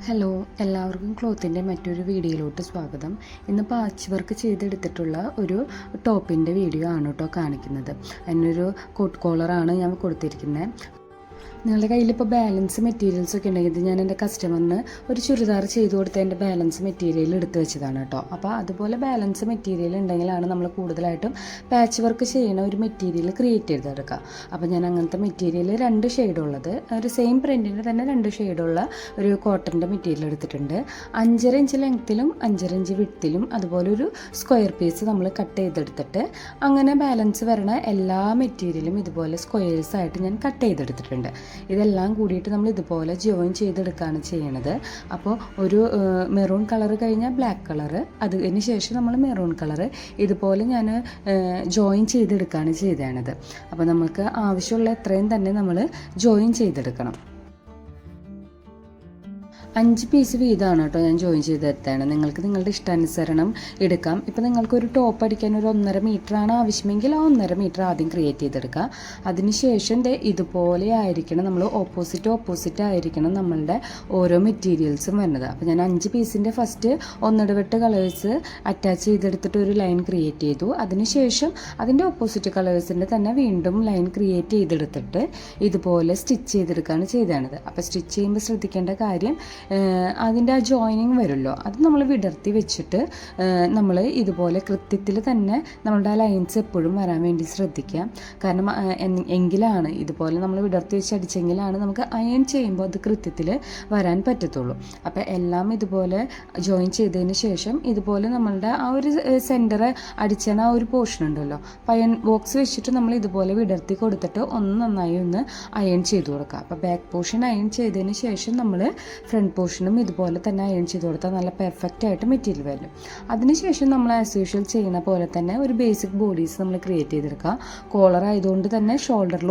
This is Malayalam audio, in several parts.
ഹലോ, എല്ലാവർക്കും ക്ലോത്തിൻ്റെ മറ്റൊരു വീഡിയോയിലോട്ട് സ്വാഗതം. ഇന്ന് പാച്ച് വർക്ക് ചെയ്തെടുത്തിട്ടുള്ള ഒരു ടോപ്പിൻ്റെ വീഡിയോ ആണ് കേട്ടോ കാണിക്കുന്നത്. അതിനൊരു കോട്ട് കോളറാണ് ഞാൻ കൊടുത്തിരിക്കുന്നത്. നിങ്ങളുടെ കയ്യിലിപ്പോൾ ബാലൻസ് മെറ്റീരിയൽസ് ഒക്കെ ഉണ്ടെങ്കിൽ ഇത് ഞാൻ എൻ്റെ കസ്റ്റമറിന് ഒരു ചുരിദാർ ചെയ്ത് കൊടുത്ത എൻ്റെ ബാലൻസ് മെറ്റീരിയൽ എടുത്ത് വെച്ചതാണ് കേട്ടോ. അപ്പോൾ അതുപോലെ ബാലൻസ് മെറ്റീരിയൽ ഉണ്ടെങ്കിലാണ് നമ്മൾ കൂടുതലായിട്ടും പാച്ച് വർക്ക് ചെയ്യുന്ന ഒരു മെറ്റീരിയൽ ക്രിയേറ്റ് ചെയ്തെടുക്കുക. അപ്പോൾ ഞാൻ അങ്ങനത്തെ മെറ്റീരിയൽ 2 ഷെയ്ഡുള്ളത്, ഒരു സെയിം പ്രിൻറ്റിൻ്റെ തന്നെ 2 ഷെയ്ഡുള്ള ഒരു കോട്ടൻ്റെ മെറ്റീരിയൽ എടുത്തിട്ടുണ്ട്. 5.5 ഇഞ്ച് ലെങ്ത്തിലും 5.5 ഇഞ്ച് വിഡ്ത്തിലും അതുപോലെ ഒരു സ്ക്വയർ പീസ് നമ്മൾ കട്ട് ചെയ്തെടുത്തിട്ട് അങ്ങനെ ബാലൻസ് വരണ എല്ലാ മെറ്റീരിയലും ഇതുപോലെ സ്ക്വയേഴ്സായിട്ട് ഞാൻ കട്ട് ചെയ്തെടുത്തിട്ടുണ്ട്. ഇതെല്ലാം കൂടിയിട്ട് നമ്മൾ ഇതുപോലെ ജോയിൻ ചെയ്തെടുക്കുകയാണ് ചെയ്യണത്. അപ്പോൾ ഒരു മെറൂൺ കളർ കഴിഞ്ഞാൽ ബ്ലാക്ക് കളറ്, അതിന് ശേഷം നമ്മൾ മെറൂൺ കളറ് ഇതുപോലെ ഞാൻ ജോയിൻ ചെയ്തെടുക്കുകയാണ് ചെയ്തത്. അപ്പോൾ നമുക്ക് ആവശ്യമുള്ള എത്രയും തന്നെ നമ്മൾ ജോയിൻ ചെയ്തെടുക്കണം. 5 പീസ് വീതമാണ് കേട്ടോ ഞാൻ ജോയിൻ ചെയ്തെടുത്താണ്. നിങ്ങൾക്ക് നിങ്ങളുടെ ഇഷ്ടാനുസരണം എടുക്കാം. ഇപ്പോൾ നിങ്ങൾക്കൊരു ടോപ്പ് അടിക്കാൻ ഒരു 1.5 മീറ്ററാണ് ആവശ്യമെങ്കിൽ ആ 1.5 മീറ്റർ ആദ്യം ക്രിയേറ്റ് ചെയ്തെടുക്കുക. അതിനുശേഷം ഇതുപോലെ ആയിരിക്കണം, നമ്മൾ ഓപ്പോസിറ്റ് ആയിരിക്കണം നമ്മളുടെ ഓരോ മെറ്റീരിയൽസും വരുന്നത്. അപ്പോൾ ഞാൻ 5 പീസിൻ്റെ ഫസ്റ്റ് 1 കളേഴ്സ് അറ്റാച്ച് ചെയ്തെടുത്തിട്ട് ഒരു ലൈൻ ക്രിയേറ്റ് ചെയ്തു. അതിനുശേഷം അതിൻ്റെ ഓപ്പോസിറ്റ് കളേഴ്സിൻ്റെ തന്നെ വീണ്ടും ലൈൻ ക്രിയേറ്റ് ചെയ്തെടുത്തിട്ട് ഇതുപോലെ സ്റ്റിച്ച് ചെയ്തെടുക്കുകയാണ് ചെയ്തത്. അപ്പോൾ സ്റ്റിച്ച് ചെയ്യുമ്പോൾ ശ്രദ്ധിക്കേണ്ട കാര്യം, അതിൻ്റെ ആ ജോയിനിങ് വരുമല്ലോ, അത് നമ്മൾ വിടർത്തി വെച്ചിട്ട് നമ്മൾ ഇതുപോലെ കൃത്യത്തിൽ തന്നെ നമ്മളുടെ ആ ലൈൻസ് എപ്പോഴും വരാൻ വേണ്ടി ശ്രദ്ധിക്കുക. കാരണം എങ്കിലാണ് ഇതുപോലെ നമ്മൾ വിടർത്തി വെച്ച് അടിച്ചെങ്കിലാണ് നമുക്ക് അയൺ ചെയ്യുമ്പോൾ അത് കൃത്യത്തിൽ വരാൻ പറ്റത്തുള്ളൂ. അപ്പോൾ എല്ലാം ഇതുപോലെ ജോയിൻ ചെയ്തതിന് ശേഷം ഇതുപോലെ നമ്മളുടെ ആ ഒരു സെൻറ്റർ അടിച്ചണ ആ ഒരു പോർഷൻ ഉണ്ടല്ലോ, അയൺ ബോക്സ് വെച്ചിട്ട് നമ്മൾ ഇതുപോലെ വിടർത്തി കൊടുത്തിട്ട് നന്നായി അയൺ ചെയ്ത് കൊടുക്കുക. അപ്പോൾ ബാക്ക് പോർഷൻ അയൺ ചെയ്തതിന് ശേഷം നമ്മൾ ഫ്രണ്ട് പോർഷനും ഇതുപോലെ തന്നെ അയൺ ചെയ്ത് കൊടുത്താൽ നല്ല പെർഫെക്റ്റ് ആയിട്ട് മെറ്റീരിയൽ വരും. അതിനുശേഷം നമ്മൾ ആസ് യൂഷ്വൽ ചെയ്യുന്ന പോലെ തന്നെ ഒരു ബേസിക് ബോഡീസ് നമ്മൾ ക്രിയേറ്റ് ചെയ്തെടുക്കുക. കോളർ ആയതുകൊണ്ട് തന്നെ ഷോൾഡറിൽ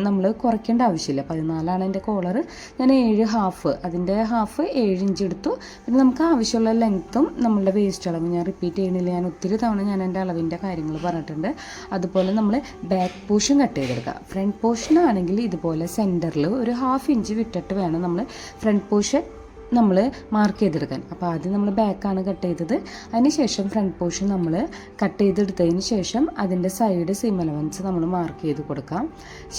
നമ്മൾ കുറയ്ക്കേണ്ട ആവശ്യമില്ല. 14 എൻ്റെ കോളർ, ഞാൻ 7.5, അതിൻ്റെ ഹാഫ് 7 ഇഞ്ച് എടുത്തു. പിന്നെ നമുക്ക് ആവശ്യമുള്ള ലെങ്ത്തും നമ്മളുടെ വേസ്റ്റ് അളവ് ഞാൻ റിപ്പീറ്റ് ചെയ്യണില്ല, ഞാൻ ഒത്തിരി തവണ ഞാൻ എൻ്റെ അളവിൻ്റെ കാര്യങ്ങൾ പറഞ്ഞിട്ടുണ്ട്. അതുപോലെ നമ്മൾ ബാക്ക് പോർഷൻ കട്ട് ചെയ്തെടുക്കുക. ഫ്രണ്ട് പോർഷൻ ആണെങ്കിൽ ഇതുപോലെ സെൻറ്ററിൽ ഒരു 1/2 ഇഞ്ച് വിട്ടിട്ട് വേണം നമ്മൾ ഫ്രണ്ട് പോർഷൻ നമ്മൾ മാർക്ക് ചെയ്തെടുക്കാൻ. അപ്പോൾ ആദ്യം നമ്മൾ ബാക്കാണ് കട്ട് ചെയ്തത്. അതിനുശേഷം ഫ്രണ്ട് പോർഷൻ നമ്മൾ കട്ട് ചെയ്തെടുത്തതിന് ശേഷം അതിൻ്റെ സൈഡ് സീം അലവൻസ് നമ്മൾ മാർക്ക് ചെയ്ത് കൊടുക്കാം.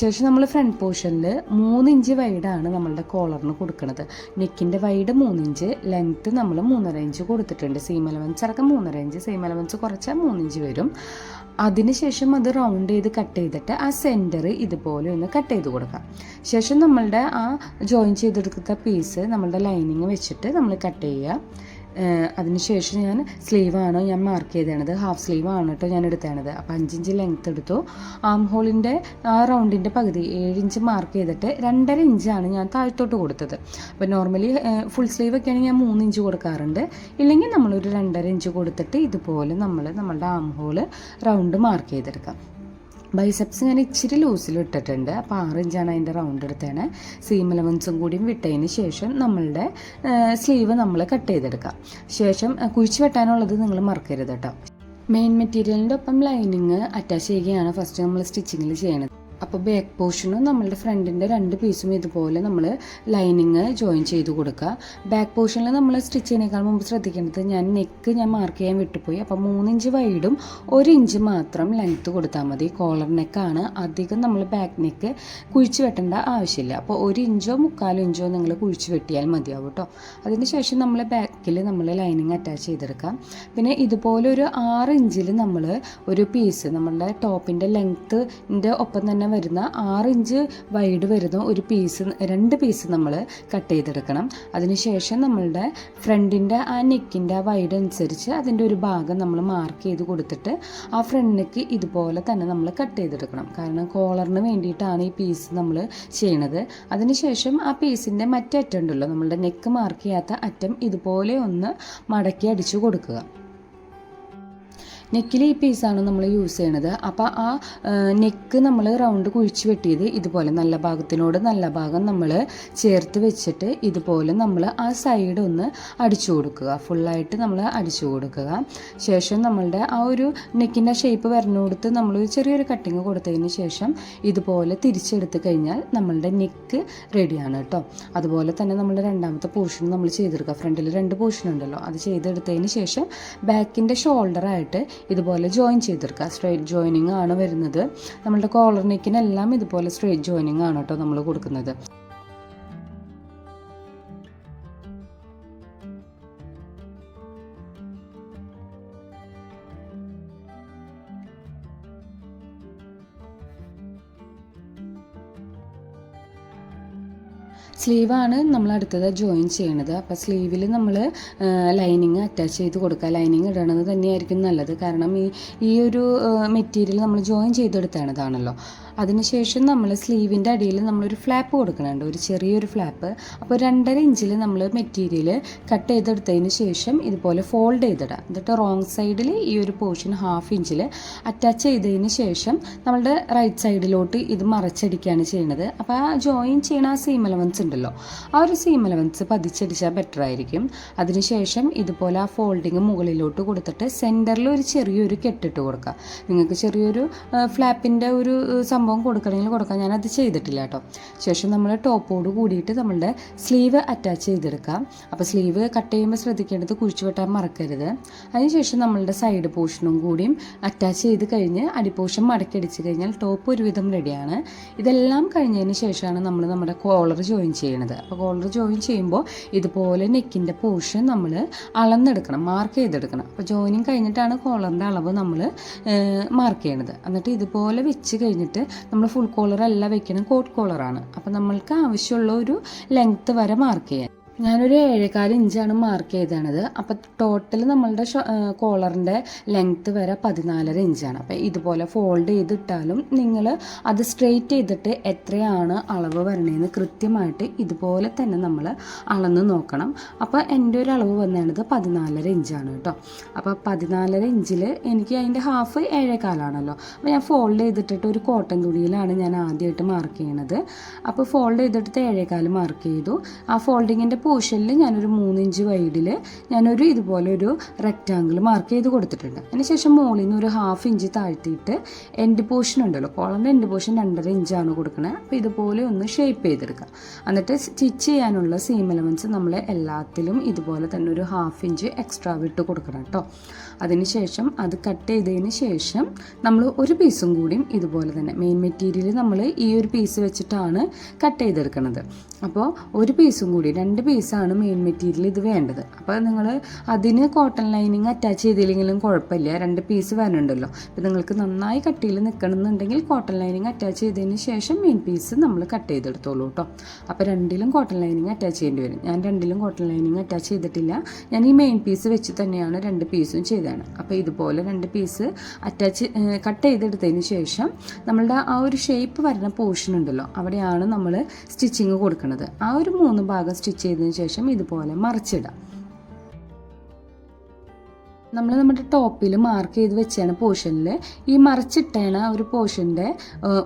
ശേഷം നമ്മൾ ഫ്രണ്ട് പോർഷനിൽ 3 ഇഞ്ച് വൈഡാണ് നമ്മളുടെ കോളറിന് കൊടുക്കുന്നത്. നെക്കിൻ്റെ വൈഡ് 3 ഇഞ്ച്, ലെങ്ത്ത് നമ്മൾ 3.5 ഇഞ്ച് കൊടുത്തിട്ടുണ്ട്. സീം അലവൻസ് അടക്കം 3.5 ഇഞ്ച്, സീം അലവൻസ് കുറച്ചാൽ 3 ഇഞ്ച് വരും. അതിനുശേഷം അത് റൗണ്ട് ചെയ്ത് കട്ട് ചെയ്തിട്ട് ആ സെൻറ്റർ ഇതുപോലെ ഒന്ന് കട്ട് ചെയ്ത് കൊടുക്കാം. ശേഷം നമ്മളുടെ ആ ജോയിൻ ചെയ്തെടുക്കുന്ന പീസ് നമ്മളുടെ ലൈനിങ് വെച്ചിട്ട് നമ്മൾ കട്ട് ചെയ്യുക. അതിനുശേഷം ഞാൻ സ്ലീവാണ് ഞാൻ മാർക്ക് ചെയ്തത്, ഹാഫ് സ്ലീവാണ് കേട്ടോ ഞാൻ എടുത്തത്. അപ്പോൾ 5 ഇഞ്ച് ലെങ്ത്ത് എടുത്തു. ആം ഹോളിൻ്റെ ആ റൗണ്ടിൻ്റെ പകുതി 7 ഇഞ്ച് മാർക്ക് ചെയ്തിട്ട് 2.5 ഇഞ്ചാണ് ഞാൻ താഴത്തോട്ട് കൊടുത്തത്. അപ്പോൾ നോർമലി ഫുൾ സ്ലീവ് ഒക്കെ ആണെങ്കിൽ ഞാൻ 3 ഇഞ്ച് കൊടുക്കാറുണ്ട്. ഇല്ലെങ്കിൽ നമ്മളൊരു 2.5 ഇഞ്ച് കൊടുത്തിട്ട് ഇതുപോലെ നമ്മളുടെ ആം ഹോള് റൗണ്ട് മാർക്ക് ചെയ്തെടുക്കാം. ബൈസെപ്സ് ഞാൻ ഇച്ചിരി ലൂസിൽ ഇട്ടിട്ടുണ്ട്. അപ്പോൾ 6 ഇഞ്ചാണ് അതിൻ്റെ റൗണ്ട് എടുത്തത്. സീം അലവൻസും കൂടിയും വിട്ടതിന് ശേഷം നമ്മളുടെ സ്ലീവ് നമ്മൾ കട്ട് ചെയ്തെടുക്കാം. ശേഷം കുഴിച്ച് വെട്ടാനുള്ളത് നിങ്ങൾ മറക്കരുത് കേട്ടോ. മെയിൻ മെറ്റീരിയലിൻ്റെ ഒപ്പം ലൈനിങ് അറ്റാച്ച് ചെയ്യുകയാണ് ഫസ്റ്റ് നമ്മൾ സ്റ്റിച്ചിങ്ങിൽ ചെയ്യണത്. അപ്പോൾ ബാക്ക് പോർഷനും നമ്മളുടെ ഫ്രണ്ടിൻ്റെ 2 പീസും ഇതുപോലെ നമ്മൾ ലൈനിങ് ജോയിൻ ചെയ്ത് കൊടുക്കുക. ബാക്ക് പോർഷനിൽ നമ്മൾ സ്റ്റിച്ച് ചെയ്യുന്നതിനേക്കാൾ മുമ്പ് ശ്രദ്ധിക്കേണ്ടത്, ഞാൻ നെക്ക് മുറിക്കാൻ ചെയ്യാൻ വിട്ടുപോയി. അപ്പോൾ 3 ഇഞ്ച് വൈഡും 1 ഇഞ്ച് മാത്രം ലെങ്ത്ത് കൊടുത്താൽ മതി. കോളർ നെക്കാണ്, അധികം നമ്മൾ ബാക്ക് നെക്ക് കുഴിച്ച് വെട്ടേണ്ട ആവശ്യമില്ല. അപ്പോൾ 1 ഇഞ്ചോ 1/4 ഇഞ്ചോ നിങ്ങൾ കുഴിച്ച് വെട്ടിയാൽ മതിയാവും കേട്ടോ. അതിനുശേഷം നമ്മൾ ബാക്കിൽ നമ്മൾ ലൈനിങ് അറ്റാച്ച് ചെയ്തെടുക്കാം. പിന്നെ ഇതുപോലെ ഒരു 6 ഇഞ്ചിൽ നമ്മൾ ഒരു പീസ് നമ്മളുടെ ടോപ്പിൻ്റെ ലെങ്ത്തിൻ്റെ ഒപ്പം തന്നെ വരുന്ന 6 ഇഞ്ച് വൈഡ് വരുന്ന ഒരു പീസ്, 2 പീസ് നമ്മൾ കട്ട് ചെയ്തെടുക്കണം. അതിനുശേഷം നമ്മളുടെ ഫ്രണ്ടിൻ്റെ ആ നെക്കിൻ്റെ ആ വൈഡ് അനുസരിച്ച് അതിൻ്റെ ഒരു ഭാഗം നമ്മൾ മാർക്ക് ചെയ്ത് കൊടുത്തിട്ട് ആ ഫ്രണ്ട് നെക്ക് ഇതുപോലെ തന്നെ നമ്മൾ കട്ട് ചെയ്തെടുക്കണം. കാരണം കോളറിന് വേണ്ടിയിട്ടാണ് ഈ പീസ് നമ്മൾ ചെയ്യണത്. അതിനുശേഷം ആ പീസിൻ്റെ മറ്റേ അറ്റം ഉണ്ടല്ലോ, നമ്മളുടെ നെക്ക് മാർക്ക് ചെയ്യാത്ത അറ്റം ഇതുപോലെ ഒന്ന് മടക്കി അടിച്ചു കൊടുക്കുക. നെക്കിൽ ഈ പീസാണ് നമ്മൾ യൂസ് ചെയ്യണത്. അപ്പോൾ ആ നെക്ക് നമ്മൾ റൗണ്ട് കുഴിച്ച് വെട്ടിയത് ഇതുപോലെ നല്ല ഭാഗത്തിനോട് നല്ല ഭാഗം നമ്മൾ ചേർത്ത് വെച്ചിട്ട് ഇതുപോലെ നമ്മൾ ആ സൈഡ് ഒന്ന് അടിച്ചു കൊടുക്കുക. ഫുള്ളായിട്ട് നമ്മൾ അടിച്ചു കൊടുക്കുക. ശേഷം നമ്മളുടെ ആ ഒരു നെക്കിൻ്റെ ഷേപ്പ് വരുന്നിടത്ത് നമ്മൾ ചെറിയൊരു കട്ടിങ് കൊടുത്തതിന് ശേഷം ഇതുപോലെ തിരിച്ചെടുത്ത് കഴിഞ്ഞാൽ നമ്മളുടെ നെക്ക് റെഡിയാണ് കേട്ടോ. അതുപോലെ തന്നെ നമ്മൾ രണ്ടാമത്തെ പോർഷൻ നമ്മൾ ചെയ്തെടുക്കുക. ഫ്രണ്ടിൽ 2 പോർഷൻ ഉണ്ടല്ലോ, അത് ചെയ്തെടുത്തതിന് ശേഷം ബാക്കിൻ്റെ ഷോൾഡറായിട്ട് ഇതുപോലെ ജോയിൻ ചെയ്തെടുക്കുക. സ്ട്രെയിറ്റ് ജോയിനിങ് ആണ് വരുന്നത്. നമ്മളുടെ കോളർ നെക്കിനെല്ലാം ഇതുപോലെ സ്ട്രെയിറ്റ് ജോയിനിങ് ആണ് കേട്ടോ നമ്മൾ കൊടുക്കുന്നത്. സ്ലീവാണ് നമ്മൾ അടുത്തത് ജോയിൻ ചെയ്യണത്. അപ്പോൾ സ്ലീവിൽ നമ്മൾ ലൈനിങ് അറ്റാച്ച് ചെയ്ത് കൊടുക്കുക. ലൈനിങ് ഇടണത് തന്നെയായിരിക്കും നല്ലത്. കാരണം ഈ ഒരു മെറ്റീരിയൽ നമ്മൾ ജോയിൻ ചെയ്തെടുത്തതാണല്ലോ. അതിനുശേഷം നമ്മൾ സ്ലീവിൻ്റെ അടിയിൽ നമ്മളൊരു ഫ്ലാപ്പ് കൊടുക്കുന്നുണ്ട്, ഒരു ചെറിയൊരു ഫ്ലാപ്പ്. അപ്പോൾ 2.5 ഇഞ്ചിൽ നമ്മൾ മെറ്റീരിയൽ കട്ട് ചെയ്തെടുത്തതിന് ശേഷം ഇതുപോലെ ഫോൾഡ് ചെയ്തിടാം. എന്നിട്ട് റോങ് സൈഡിൽ ഈ ഒരു പോർഷൻ 1/2 ഇഞ്ചിൽ അറ്റാച്ച് ചെയ്തതിന് ശേഷം നമ്മളുടെ റൈറ്റ് സൈഡിലോട്ട് ഇത് മറച്ചടിക്കുകയാണ് ചെയ്യുന്നത്. അപ്പോൾ ആ ജോയിൻ ചെയ്യണ ആ സീം അലവൻസ് ഉണ്ടല്ലോ, ആ ഒരു സീം അലവൻസ് പതിച്ചടിച്ചാൽ ബെറ്റർ ആയിരിക്കും. അതിനുശേഷം ഇതുപോലെ ആ ഫോൾഡിങ് മുകളിലോട്ട് കൊടുത്തിട്ട് സെൻറ്ററിൽ ഒരു ചെറിയൊരു കെട്ടിട്ട് കൊടുക്കുക. നിങ്ങൾക്ക് ചെറിയൊരു ഫ്ലാപ്പിൻ്റെ ഒരു സംഭവം കൊടുക്കണമെങ്കിൽ കൊടുക്കാം. ഞാനത് ചെയ്തിട്ടില്ല കേട്ടോ. ശേഷം നമ്മൾ ടോപ്പോട് കൂടിയിട്ട് നമ്മളുടെ സ്ലീവ് അറ്റാച്ച് ചെയ്തെടുക്കാം. അപ്പോൾ സ്ലീവ് കട്ട് ചെയ്യുമ്പോൾ ശ്രദ്ധിക്കേണ്ടത് കുഴിച്ചു വെട്ടാൻ മറക്കരുത്. അതിനുശേഷം നമ്മളുടെ സൈഡ് പോർഷനും കൂടിയും അറ്റാച്ച് ചെയ്ത് കഴിഞ്ഞ് അടിപ്പോർഷൻ മടക്കി അടിച്ച് കഴിഞ്ഞാൽ ടോപ്പ് ഒരുവിധം റെഡിയാണ്. ഇതെല്ലാം കഴിഞ്ഞതിന് ശേഷമാണ് നമ്മൾ നമ്മുടെ കോളർ ജോയിൻ ചെയ്യണത്. അപ്പോൾ കോളർ ജോയിൻ ചെയ്യുമ്പോൾ ഇതുപോലെ നെക്കിൻ്റെ പോർഷൻ നമ്മൾ അളന്നെടുക്കണം, മാർക്ക് ചെയ്തെടുക്കണം. അപ്പോൾ ജോയിനിങ് കഴിഞ്ഞിട്ടാണ് കോളറിൻ്റെ അളവ് നമ്മൾ മാർക്ക് ചെയ്യണത്. എന്നിട്ട് ഇതുപോലെ വെച്ച് കഴിഞ്ഞിട്ട് നമ്മൾ ഫുൾ കോളർ അല്ല വെക്കണം, കോട്ട് കോളറാണ്. അപ്പോൾ നമ്മൾക്ക് ആവശ്യമുള്ള ഒരു ലെങ്ത്ത് വരെ മാർക്ക് ചെയ്യാൻ ഞാനൊരു 7.25 ഇഞ്ചാണ് മാർക്ക് ചെയ്തത്. അപ്പോൾ ടോട്ടൽ നമ്മളുടെ കോളറിൻ്റെ ലെങ്ത്ത് വരെ 14.5 ഇഞ്ചാണ്. അപ്പോൾ ഇതുപോലെ ഫോൾഡ് ചെയ്തിട്ടാലും നിങ്ങൾ അത് സ്ട്രെയിറ്റ് ചെയ്തിട്ട് എത്രയാണ് അളവ് വരണേന്ന് കൃത്യമായിട്ട് ഇതുപോലെ തന്നെ നമ്മൾ അളന്ന് നോക്കണം. അപ്പോൾ എൻ്റെ ഒരു അളവ് വന്നത് 14.5 ഇഞ്ചാണ് കേട്ടോ. അപ്പോൾ 14.5 ഇഞ്ചിൽ എനിക്ക് അതിൻ്റെ ഹാഫ് 7.25 അപ്പോൾ ഞാൻ ഫോൾഡ് ചെയ്തിട്ടിട്ട് ഒരു കോട്ടൺ തുണിയിലാണ് ഞാൻ ആദ്യമായിട്ട് മാർക്ക് ചെയ്യണത്. അപ്പോൾ ഫോൾഡ് ചെയ്തിട്ട് 7.25 മാർക്ക് ചെയ്തു. ആ ഫോൾഡിങ്ങിൻ്റെ പോർഷനിൽ ഞാനൊരു 3 ഇഞ്ച് വൈഡിൽ ഞാനൊരു ഇതുപോലെ ഒരു റെക്റ്റാങ്കിൾ മാർക്ക് ചെയ്ത് കൊടുത്തിട്ടുണ്ട്. അതിനുശേഷം മുകളിൽ നിന്ന് ഒരു 1/2 ഇഞ്ച് താഴ്ത്തിയിട്ട് എൻഡ് പോർഷൻ ഉണ്ടല്ലോ, കോളറിൻ്റെ എൻഡ് പോർഷൻ 2.5 ഇഞ്ചാണ് കൊടുക്കുന്നത്. അപ്പോൾ ഇതുപോലെ ഒന്ന് ഷേപ്പ് ചെയ്തെടുക്കുക. എന്നിട്ട് സ്റ്റിച്ച് ചെയ്യാനുള്ള സീം എലമെൻറ്റ്സ് നമ്മൾ എല്ലാത്തിലും ഇതുപോലെ തന്നെ ഒരു 1/2 ഇഞ്ച് എക്സ്ട്രാ വിട്ട് കൊടുക്കണം കേട്ടോ. അതിനുശേഷം അത് കട്ട് ചെയ്തതിന് ശേഷം നമ്മൾ ഒരു പീസും കൂടിയും ഇതുപോലെ തന്നെ മെയിൻ മെറ്റീരിയൽ നമ്മൾ ഈ ഒരു പീസ് വെച്ചിട്ടാണ് കട്ട് ചെയ്തെടുക്കുന്നത്. അപ്പോൾ ഒരു പീസും കൂടി 2 പീസാണ് മെയിൻ മെറ്റീരിയൽ ഇത് വേണ്ടത്. അപ്പോൾ നിങ്ങൾ അതിന് കോട്ടൺ ലൈനിങ് അറ്റാച്ച് ചെയ്തില്ലെങ്കിലും കുഴപ്പമില്ല, 2 പീസ് വരണുണ്ടല്ലോ. അപ്പോൾ നിങ്ങൾക്ക് നന്നായി കട്ടിയിൽ നിൽക്കണമെന്നുണ്ടെങ്കിൽ കോട്ടൺ ലൈനിങ് അറ്റാച്ച് ചെയ്തതിന് ശേഷം മെയിൻ പീസ് നമ്മൾ കട്ട് ചെയ്തെടുത്തോളൂ കേട്ടോ. അപ്പോൾ 2ലും കോട്ടൺ ലൈനിങ് അറ്റാച്ച് ചെയ്യേണ്ടി വരും. ഞാൻ 2ലും കോട്ടൺ ലൈനിങ് അറ്റാച്ച് ചെയ്തിട്ടില്ല. ഞാൻ ഈ മെയിൻ പീസ് വെച്ച് തന്നെയാണ് 2 പീസും ചെയ്തതാണ്. അപ്പോൾ ഇതുപോലെ 2 പീസ് കട്ട് ചെയ്തെടുത്തതിന് ശേഷം നമ്മളുടെ ആ ഒരു ഷേപ്പ് വരുന്ന പോർഷൻ ഉണ്ടല്ലോ, അവിടെയാണ് നമ്മൾ സ്റ്റിച്ചിങ് കൊടുക്കുന്നത്. ആ ഒരു 3 ഭാഗം സ്റ്റിച്ച് ചെയ്തതിന് ശേഷം ഇതുപോലെ മറിച്ചിടാം. നമ്മൾ നമ്മുടെ ടോപ്പിൽ മാർക്ക് ചെയ്ത് വെച്ചാണ് പോർഷനിൽ ഈ മറിച്ചിട്ടേണ ഒരു പോർഷൻ്റെ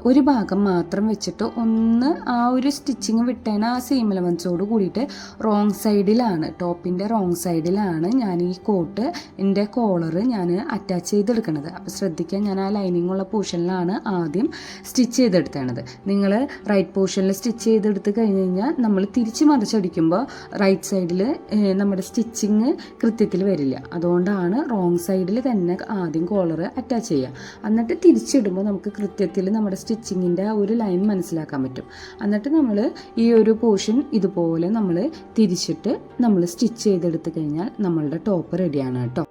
ഒരു ഭാഗം മാത്രം വെച്ചിട്ട് ഒന്ന് ആ ഒരു സ്റ്റിച്ചിങ് വിട്ടേണ ആ സീം എലമെൻസോട് കൂടിയിട്ട് റോങ് സൈഡിലാണ്, ടോപ്പിൻ്റെ റോങ് സൈഡിലാണ് ഞാൻ ഈ കോട്ട് എൻ്റെ കോളർ ഞാൻ അറ്റാച്ച് ചെയ്തെടുക്കുന്നത്. അപ്പോൾ ശ്രദ്ധിക്കാൻ, ഞാൻ ആ ലൈനിങ് ഉള്ള പോർഷനിലാണ് ആദ്യം സ്റ്റിച്ച് ചെയ്തെടുത്തേണത്. നിങ്ങൾ റൈറ്റ് പോർഷനിൽ സ്റ്റിച്ച് ചെയ്തെടുത്ത് കഴിഞ്ഞ് കഴിഞ്ഞാൽ നമ്മൾ തിരിച്ച് മറിച്ചടിക്കുമ്പോൾ റൈറ്റ് സൈഡിൽ നമ്മുടെ സ്റ്റിച്ചിങ് കൃത്യത്തിൽ വരില്ല. അതുകൊണ്ടാണ് റോങ് സൈഡിൽ തന്നെ ആദ്യം കോളർ അറ്റാച്ച് ചെയ്യുക. എന്നിട്ട് തിരിച്ചിടുമ്പോൾ നമുക്ക് കൃത്യത്തിൽ നമ്മുടെ സ്റ്റിച്ചിങ്ങിൻ്റെ ഒരു ലൈൻ മനസ്സിലാക്കാൻ പറ്റും. എന്നിട്ട് നമ്മൾ ഈ ഒരു പോർഷൻ ഇതുപോലെ നമ്മൾ തിരിച്ചിട്ട് നമ്മൾ സ്റ്റിച്ച് ചെയ്തെടുത്ത് കഴിഞ്ഞാൽ നമ്മളുടെ ടോപ്പ് റെഡിയാണ് കേട്ടോ.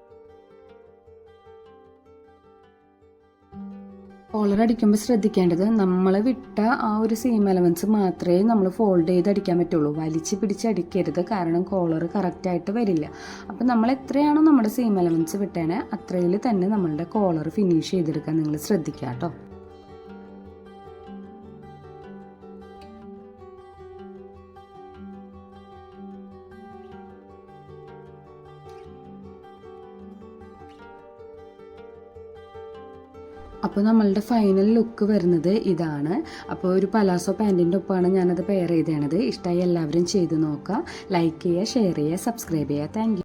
കോളർ അടിക്കുമ്പോൾ ശ്രദ്ധിക്കേണ്ടത്, നമ്മൾ വിട്ട ആ ഒരു സീം എലമെൻറ്റ്സ് മാത്രമേ നമ്മൾ ഫോൾഡ് ചെയ്ത് അടിക്കാൻ പറ്റുള്ളൂ. വലിച്ച് പിടിച്ച് അടിക്കരുത്, കാരണം കോളർ കറക്റ്റായിട്ട് വരില്ല. അപ്പോൾ നമ്മൾ എത്രയാണോ നമ്മുടെ സീം എലമെൻറ്റ്സ് വിട്ടേനെ അത്രയിൽ തന്നെ നമ്മളുടെ കോളർ ഫിനിഷ് ചെയ്തെടുക്കാൻ നിങ്ങൾ ശ്രദ്ധിക്കുക കേട്ടോ. അപ്പോൾ നമ്മളുടെ ഫൈനൽ ലുക്ക് വരുന്നത് ഇതാണ്. അപ്പോൾ ഒരു പലാസോ പാൻറ്റിൻ്റെ ഒപ്പമാണ് ഞാനത് പെയർ ചെയ്തത്. ഇഷ്ടമായി എല്ലാവരും ചെയ്ത് നോക്കുക. ലൈക്ക് ചെയ്യുക, ഷെയർ ചെയ്യുക, സബ്സ്ക്രൈബ് ചെയ്യുക. Thank you.